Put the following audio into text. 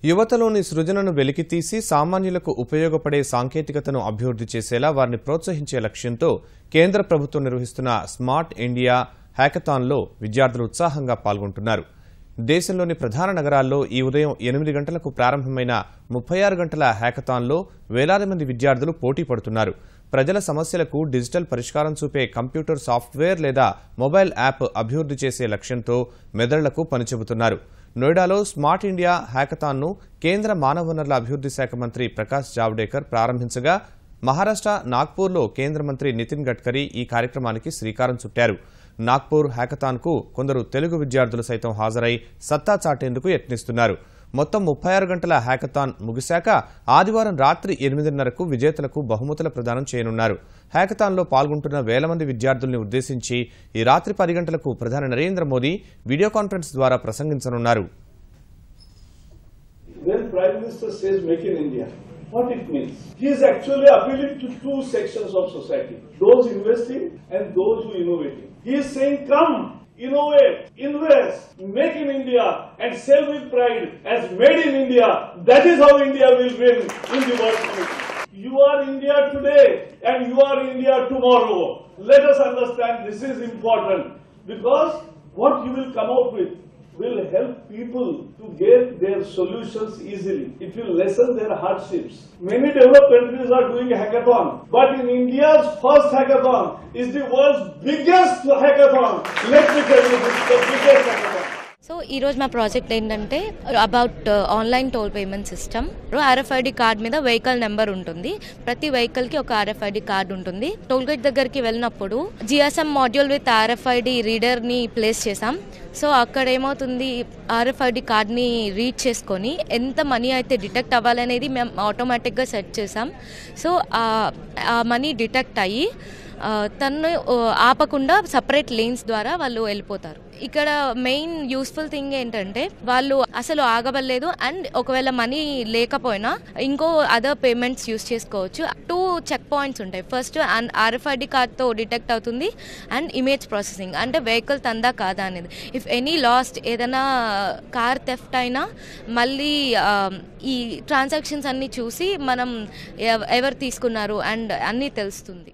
యువతలోని సృజనను వెలికితీసి సామాన్యులకు ఉపయోగపడే సాంకేతికతను అభివృద్ధి చేసేలా వారిని ప్రోత్సహించే లక్ష్యంతో కేంద్ర ప్రభుత్వం నిర్వహిస్తున్న స్మార్ట్ ఇండియా హ్యాకథాన్లో విద్యార్థులు ఉత్సాహంగా పాల్గొంటున్నారు. దేశంలోని ప్రధాన నగరాల్లో ఈ ఉదయం 8 గంటలకు ప్రారంభమైన 36 గంటల హ్యాకథాన్లో వేలాది మంది విద్యార్థులు పోటీ పడుతున్నారు. ప్రజల సమస్యలకు డిజిటల్ పరిష్కారం చూపే కంప్యూటర్ సాఫ్ట్వేర్ లేదా మొబైల్ యాప్ అభివృద్ధి చేసే లక్ష్యంతో మెదళ్లకు పనిచెబుతున్నారు. నోయిడాలో స్మార్ట్ ఇండియా హ్యాకథాన్ను కేంద్ర మానవ వనరుల అభివృద్ధి శాఖ మంత్రి ప్రకాష్ జావడేకర్ ప్రారంభించగా మహారాష్ట్ర నాగ్పూర్లో కేంద్ర మంత్రి నితిన్ గడ్కరీ ఈ కార్యక్రమానికి శ్రీకారం చుట్టారు. నాగ్పూర్ హ్యాకథాన్కు కొందరు తెలుగు విద్యార్థులు సైతం హాజరై సత్తా చాటేందుకు యత్నిస్తున్నారు. మొత్తం 36 గంటల హ్యాకథాన్ ముగిశాక ఆదివారం రాత్రి 8:30కు విజేతలకు బహుమతుల ప్రదానం చేయనున్నారు. హ్యాకథాన్లో పాల్గొంటున్న వేల మంది విద్యార్థుల్ని ఉద్దేశించి ఈ రాత్రి 10 గంటలకు ప్రధాని నరేంద్ర మోదీ వీడియో కాన్ఫరెన్స్ ద్వారా ప్రసంగించనున్నారు. What it means? He is actually appealing to two sections of society, those investing and those who innovating. He is saying, come, innovate, invest, make in India and sell with pride as made in India. That is how India will win in the world. You are India today and you are India tomorrow. Let us understand this is important because what you will come out with will help people to get their solutions easily. It will lessen their hardships. Many developed countries are doing hackathon, but in India's first hackathon is the world's biggest hackathon. Let me tell you, this is the biggest hackathon. So ఈరోజు మా project ఏంటంటే about online toll payment system. RFID card మీద vehicle number ఉంటుంది. ప్రతి వెహికల్కి ఒక RFID card ఉంటుంది. Toll gate దగ్గరికి వెళ్ళినప్పుడు GSM మాడ్యూల్ విత్ RFID రీడర్ని ప్లేస్ చేసాం. సో అక్కడ ఏమవుతుంది, RFID కార్డ్ని రీడ్ చేసుకొని ఎంత మనీ అయితే డిటెక్ట్ అవ్వాలనేది మేము ఆటోమేటిక్గా సెట్ చేసాం. సో ఆ మనీ డిటెక్ట్ అయ్యి తను ఆపకుండా సపరేట్ లేన్స్ ద్వారా వాళ్ళు వెళ్ళిపోతారు. ఇక్కడ మెయిన్ యూస్ఫుల్ థింగ్ ఏంటంటే వాళ్ళు అసలు ఆగవలేదు అండ్ ఒకవేళ మనీ లేకపోయినా ఇంకో అదర్ పేమెంట్స్ యూస్ చేసుకోవచ్చు. 2 చెక్ పాయింట్స్ ఉంటాయి. ఫస్ట్ RFID కార్డ్తో డిటెక్ట్ అవుతుంది అండ్ ఇమేజ్ ప్రాసెసింగ్, అంటే వెహికల్ తందా కాదా అనేది. ఇఫ్ ఎనీ లాస్ట్ ఏదైనా కార్ థెఫ్ట్ అయినా మళ్ళీ ఈ ట్రాన్సాక్షన్స్ అన్నీ చూసి మనం ఎవరు తీసుకున్నారు అండ్ అన్నీ తెలుస్తుంది.